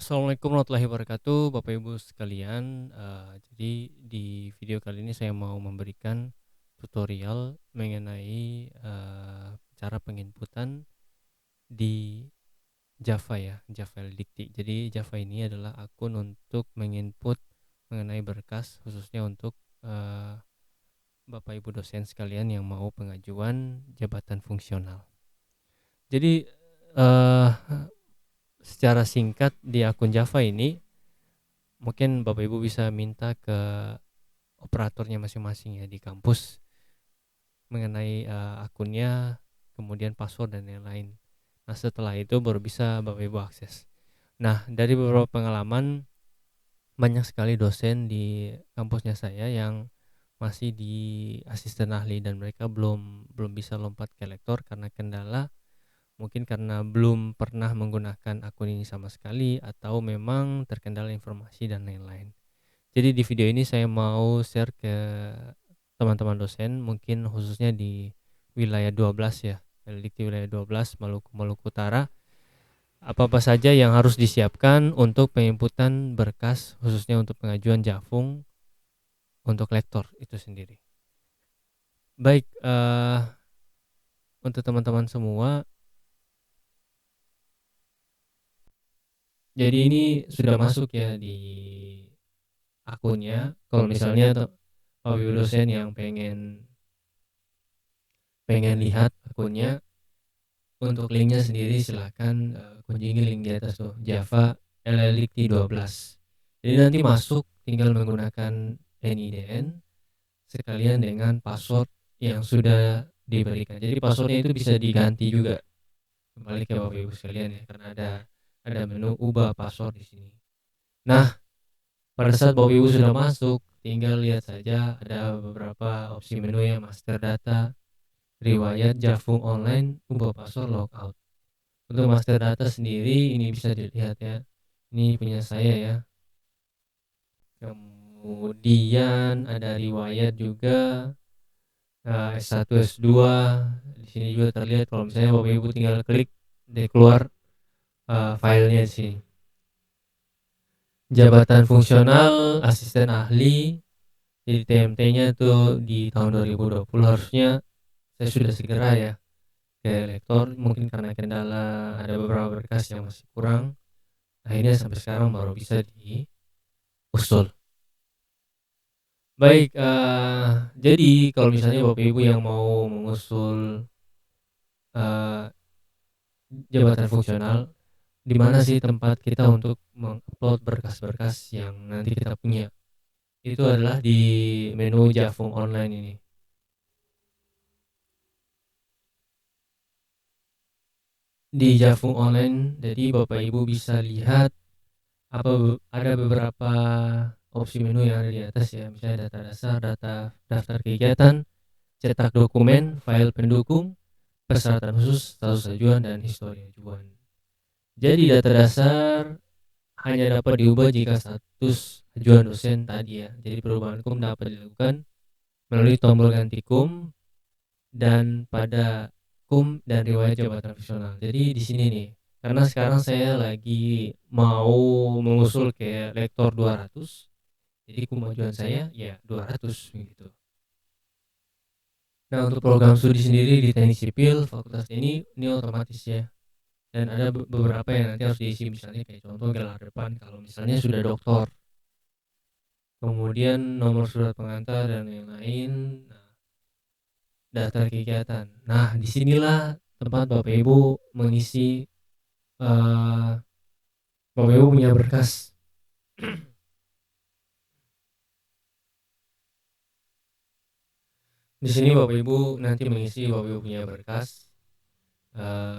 Assalamualaikum warahmatullahi wabarakatuh, Bapak Ibu sekalian. Jadi di video kali ini saya mau memberikan tutorial mengenai cara penginputan di Java ya, Java LDikti. Jadi Java ini adalah akun untuk menginput mengenai berkas khususnya untuk Bapak Ibu dosen sekalian yang mau pengajuan jabatan fungsional. Jadi secara singkat di akun Java ini mungkin Bapak Ibu bisa minta ke operatornya masing-masing ya di kampus mengenai akunnya, kemudian password dan lain-lain. Nah, setelah itu baru bisa Bapak Ibu akses. Nah, dari beberapa pengalaman banyak sekali dosen di kampusnya saya yang masih di asisten ahli dan mereka belum bisa lompat ke lektor karena kendala mungkin karena belum pernah menggunakan akun ini sama sekali atau memang terkendala informasi dan lain-lain. Jadi di video ini saya mau share ke teman-teman dosen mungkin khususnya di wilayah 12 ya, LDikti wilayah 12 Maluku Utara. Apa-apa saja yang harus disiapkan untuk penginputan berkas khususnya untuk pengajuan Jafung untuk lektor itu sendiri. Baik, untuk teman-teman semua, jadi ini sudah masuk ya di akunnya. Kalau misalnya Bapak Ibu dosen yang pengen lihat akunnya, untuk linknya sendiri silahkan kunjungi link di atas tuh, Java LLDikti 12. Jadi nanti masuk tinggal menggunakan NIDN sekalian dengan password yang sudah diberikan. Jadi passwordnya itu bisa diganti juga. Kembali ke Bapak Ibu sekalian ya, karena ada menu ubah password di sini. Nah, pada saat Bapak Ibu sudah masuk, tinggal lihat saja ada beberapa opsi menu ya, master data, riwayat Jafung online, ubah password, logout. Untuk master data sendiri ini bisa dilihat ya. Ini punya saya ya. Kemudian ada riwayat juga S1, S2. Di sini juga terlihat kalau misalnya Bapak Ibu tinggal klik dia keluar filenya di sini. Jabatan fungsional asisten ahli. Jadi TMT-nya itu di tahun 2020 harusnya saya sudah segera ya ke lektor, mungkin karena kendala ada beberapa berkas yang masih kurang. Akhirnya sampai sekarang baru bisa diusul. Baik, jadi kalau misalnya Bapak Ibu yang mau mengusul jabatan fungsional, di mana sih tempat kita untuk mengupload berkas-berkas yang nanti kita punya? Itu adalah di menu Jafung online ini. Di Jafung online, jadi Bapak Ibu bisa lihat ada beberapa opsi menu yang ada di atas ya, misalnya data dasar, daftar kegiatan, cetak dokumen, file pendukung, persyaratan khusus, status ajuan, dan histori ajuan. Jadi data dasar hanya dapat diubah jika status ajuan dosen tadi ya. Jadi perubahan kum dapat dilakukan melalui tombol ganti kum dan pada kum dan riwayat jabatan fungsional. Jadi di sini nih, karena sekarang saya lagi mau mengusul ke lektor 200, jadi kum ajuan saya ya 200 begitu. Nah, untuk program studi sendiri di teknik sipil fakultas ini otomatis ya. Dan ada beberapa yang nanti harus diisi, misalnya kayak contoh gelar depan kalau misalnya sudah doktor, kemudian nomor surat pengantar dan lain-lain. Nah, daftar kegiatan. Nah, disinilah tempat Bapak Ibu mengisi Bapak Ibu punya berkas. Di sini Bapak Ibu nanti mengisi Bapak Ibu punya berkas.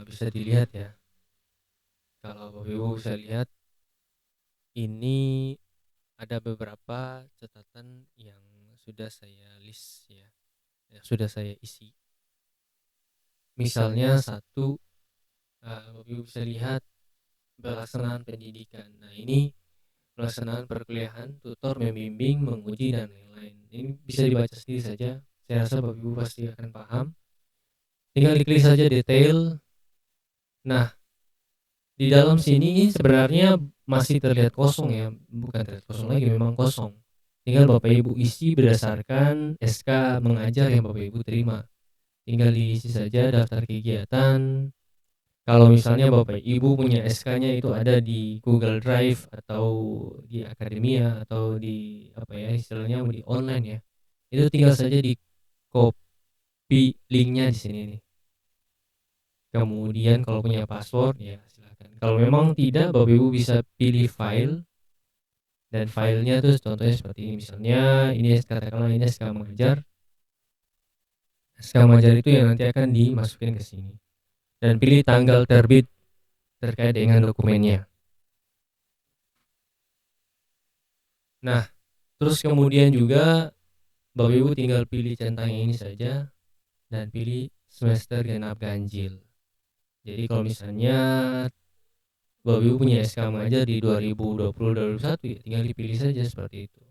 Bisa dilihat ya. Kalau Bapak Ibu bisa lihat, ini ada beberapa catatan yang sudah saya list ya, yang sudah saya isi. Misalnya satu, Bapak Ibu bisa lihat pelaksanaan pendidikan. Nah, ini pelaksanaan perkuliahan, tutor, membimbing, menguji, dan lain-lain. Ini bisa dibaca sendiri saja. Saya rasa Bapak Ibu pasti akan paham. Tinggal diklik saja detail. Nah, di dalam sini sebenarnya masih terlihat kosong ya, bukan terlihat kosong lagi, memang kosong. Tinggal Bapak Ibu isi berdasarkan SK mengajar yang Bapak Ibu terima. Tinggal diisi saja daftar kegiatan. Kalau misalnya Bapak Ibu punya SK-nya itu ada di Google Drive atau di Akademia atau di apa ya istilahnya di online ya. Itu tinggal saja di copy linknya di sini nih. Kemudian kalau punya password ya silakan. Kalau memang tidak, Bapak Ibu bisa pilih file dan filenya tuh contohnya seperti ini. Misalnya ini katakanlah ini SK mengajar. SK mengajar itu yang nanti akan dimasukin ke sini. Dan pilih tanggal terbit terkait dengan dokumennya. Nah, terus kemudian juga Bapak Ibu tinggal pilih centang yang ini saja dan pilih semester genap ganjil. Jadi kalau misalnya Bapak Ibu punya SK mengajar di 2020-2021 ya tinggal dipilih saja seperti itu.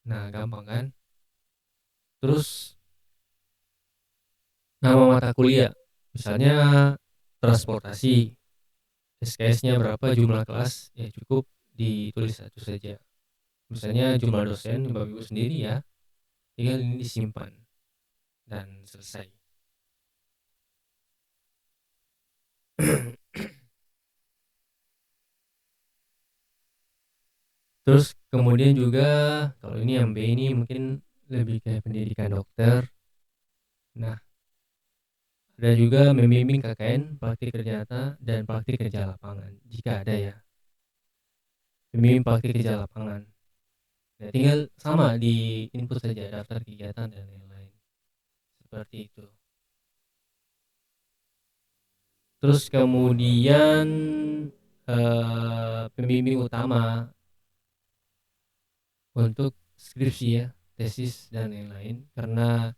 Nah, gampang kan? Terus nama mata kuliah, misalnya transportasi, SKS-nya berapa, jumlah kelas, ya cukup ditulis satu saja. Misalnya jumlah dosen Bapak Ibu sendiri ya, tinggal ini disimpan dan selesai. Terus kemudian juga kalau ini yang B ini mungkin lebih kayak pendidikan dokter. Nah, ada juga membimbing KKN, praktik kerja nyata dan praktik kerja lapangan jika ada ya. Membimbing praktik kerja lapangan. Nah, tinggal sama di input saja daftar kegiatan dan lain-lain. Seperti itu. Terus kemudian pembimbing utama untuk skripsi ya, tesis dan lain-lain. Karena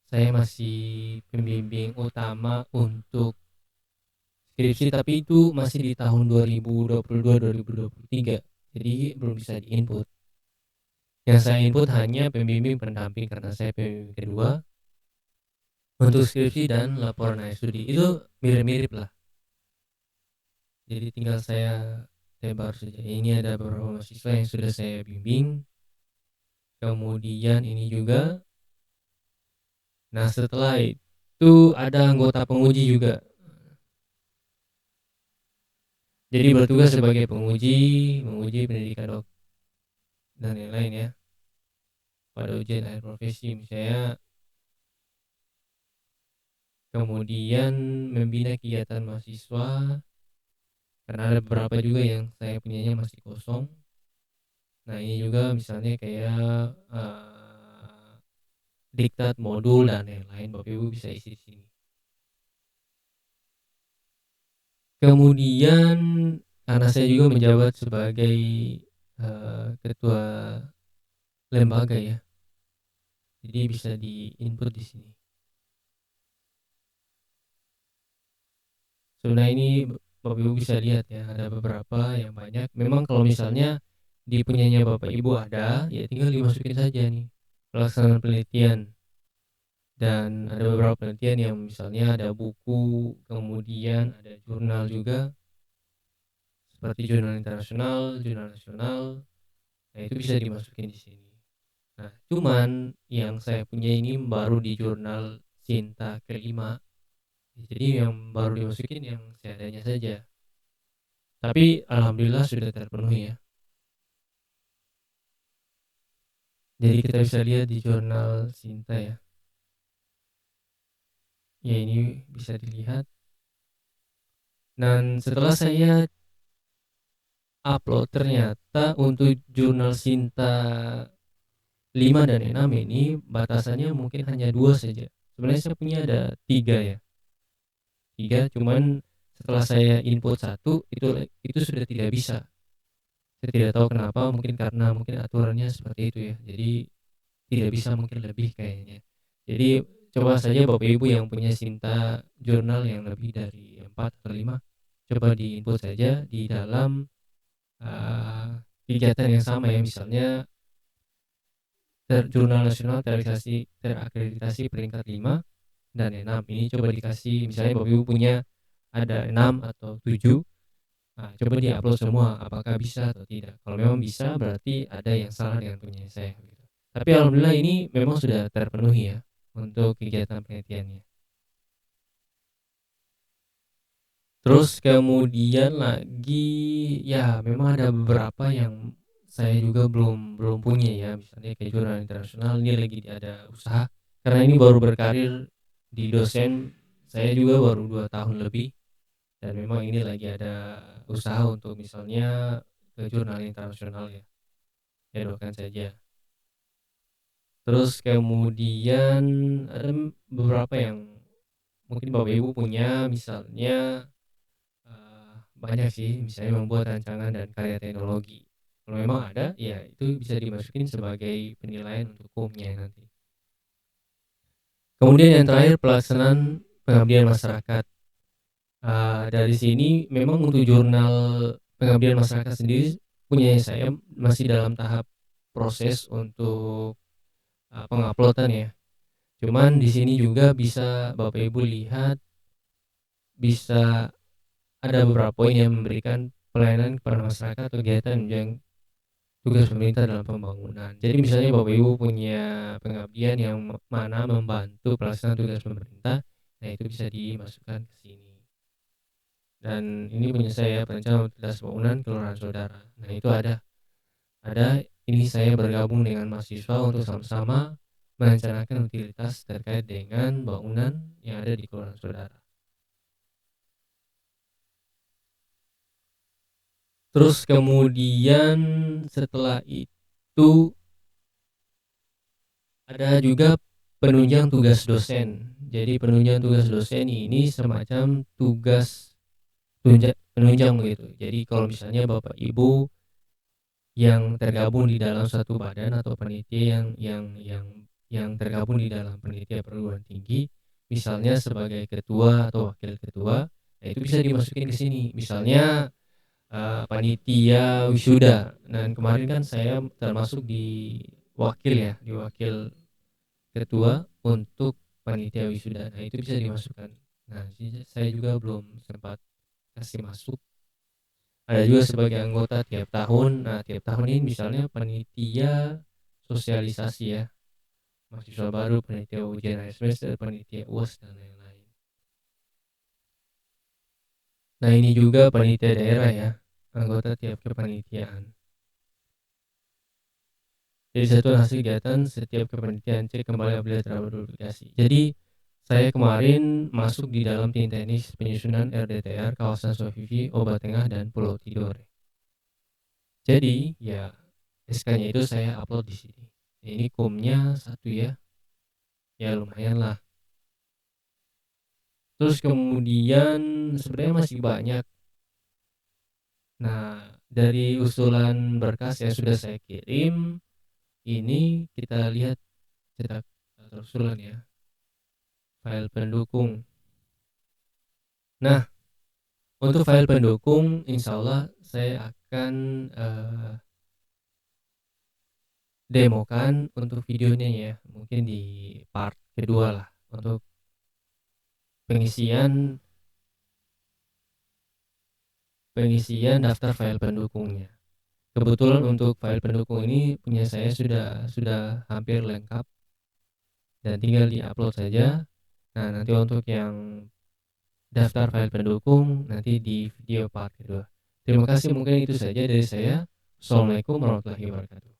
saya masih pembimbing utama untuk skripsi, tapi itu masih di tahun 2022-2023. Jadi belum bisa diinput. Yang saya input hanya pembimbing pendamping karena saya pembimbing kedua untuk skripsi dan laporan akhir studi. Itu mirip-mirip lah. Jadi tinggal saya tebar saja. Ini ada beberapa mahasiswa yang sudah saya bimbing. Kemudian ini juga. Nah, setelah itu ada anggota penguji juga. Jadi bertugas sebagai menguji pendidikan dok dan lain-lain ya. Pada ujian akhir profesi misalnya. Kemudian membina kegiatan mahasiswa. Karena ada beberapa juga yang saya punyanya masih kosong. Nah, ini juga misalnya kayak diktat modul dan lain-lain, Bapak Ibu bisa isi di sini. Kemudian karena saya juga menjabat sebagai ketua lembaga ya, jadi bisa di input di sini. Sebenarnya ini Bapak Ibu bisa lihat ya, ada beberapa yang banyak. Memang kalau misalnya di punyanya Bapak Ibu ada, ya tinggal dimasukin saja nih pelaksanaan penelitian. Dan ada beberapa penelitian yang misalnya ada buku, kemudian ada jurnal juga, seperti jurnal internasional, jurnal nasional. Nah, itu bisa dimasukin di sini. Nah, cuman yang saya punya ini baru di jurnal Cinta kelima. Jadi yang baru dimasukin yang seadanya saja. Tapi alhamdulillah sudah terpenuhi ya. Jadi kita bisa lihat di jurnal Cinta ya. Ya ini bisa dilihat. Dan setelah saya upload ternyata untuk jurnal Cinta 5 dan 6 ini batasannya mungkin hanya 2 saja. Sebenarnya saya punya ada 3 ya. 3 cuman setelah saya input 1 itu sudah tidak bisa. Saya tidak tahu kenapa, mungkin karena mungkin aturannya seperti itu ya. Jadi tidak bisa mungkin lebih kayaknya. Jadi coba saja Bapak Ibu yang punya Cinta jurnal yang lebih dari 4 atau 5 coba di input saja di dalam kegiatan yang sama ya, misalnya jurnal nasional terakreditasi peringkat 5 dan 6. Ini coba dikasih misalnya Bapak Ibu punya ada 6 atau 7, Coba di-upload semua, apakah bisa atau tidak. Kalau memang bisa, berarti ada yang salah dengan punya saya gitu. Tapi alhamdulillah ini memang sudah terpenuhi ya untuk kegiatan penelitiannya. Terus kemudian lagi ya memang ada beberapa yang saya juga belum belum punya ya, misalnya kayak jurnal internasional ini lagi ada usaha karena ini baru berkarir di dosen, saya juga baru 2 tahun lebih dan memang ini lagi ada usaha untuk misalnya ke jurnal internasional ya, ya doakan saja. Terus kemudian ada beberapa yang mungkin Bapak Ibu punya, misalnya banyak sih, misalnya membuat rancangan dan karya teknologi. Kalau memang ada, ya itu bisa dimasukin sebagai penilaian untuk umumnya nanti. Kemudian yang terakhir pelaksanaan pengabdian masyarakat. Dari sini memang untuk jurnal pengabdian masyarakat sendiri punya saya masih dalam tahap proses untuk penguploadan ya. Cuman di sini juga bisa Bapak Ibu lihat, bisa ada beberapa poin yang memberikan pelayanan kepada masyarakat, kegiatan yang tugas pemerintah dalam pembangunan. Jadi misalnya Bapak Ibu punya pengabdian yang mana membantu pelaksanaan tugas pemerintah, nah itu bisa dimasukkan ke sini. Dan ini punya saya perencanaan utilitas bangunan kelurahan saudara. Nah itu ada ini saya bergabung dengan mahasiswa untuk sama-sama merencanakan utilitas terkait dengan bangunan yang ada di kelurahan saudara. Terus kemudian setelah itu ada juga penunjang tugas dosen. Jadi penunjang tugas dosen ini semacam tugas penunjang begitu. Jadi kalau misalnya Bapak Ibu yang tergabung di dalam satu badan atau panitia yang tergabung di dalam panitia perguruan tinggi, misalnya sebagai ketua atau wakil ketua, ya itu bisa dimasukin ke sini. Misalnya panitia wisuda. Dan kemarin kan saya termasuk di wakil ya, di wakil ketua untuk panitia wisuda. Nah itu bisa dimasukkan. Nah saya juga belum sempat kasih masuk. Ada juga sebagai anggota tiap tahun. Nah tiap tahun ini misalnya panitia sosialisasi ya, mahasiswa baru, panitia ujian akhir semester, panitia UAS dan lain-lain. Nah ini juga panitia daerah ya, anggota tiap kepanitiaan. Jadi satu hasil kegiatan setiap kepanitiaan cek kembali apabila terpublikasi. Jadi saya kemarin masuk di dalam tim teknis penyusunan RDTR kawasan Sofivi, Obat Tengah dan Pulau Tidore. Jadi ya SK-nya itu saya upload di sini. Ini kumnya satu ya, ya lumayan lah. Terus kemudian sebenarnya masih banyak. Nah dari usulan berkas yang sudah saya kirim, ini kita lihat cetak usulan ya, file pendukung. Nah untuk file pendukung, insya Allah saya akan demokan untuk videonya ya, mungkin di part kedua lah untuk pengisian daftar file pendukungnya. Kebetulan untuk file pendukung ini punya saya sudah hampir lengkap dan tinggal di-upload saja. Nah, nanti untuk yang daftar file pendukung nanti di video part kedua. Terima kasih, mungkin itu saja dari saya. Assalamualaikum warahmatullahi wabarakatuh.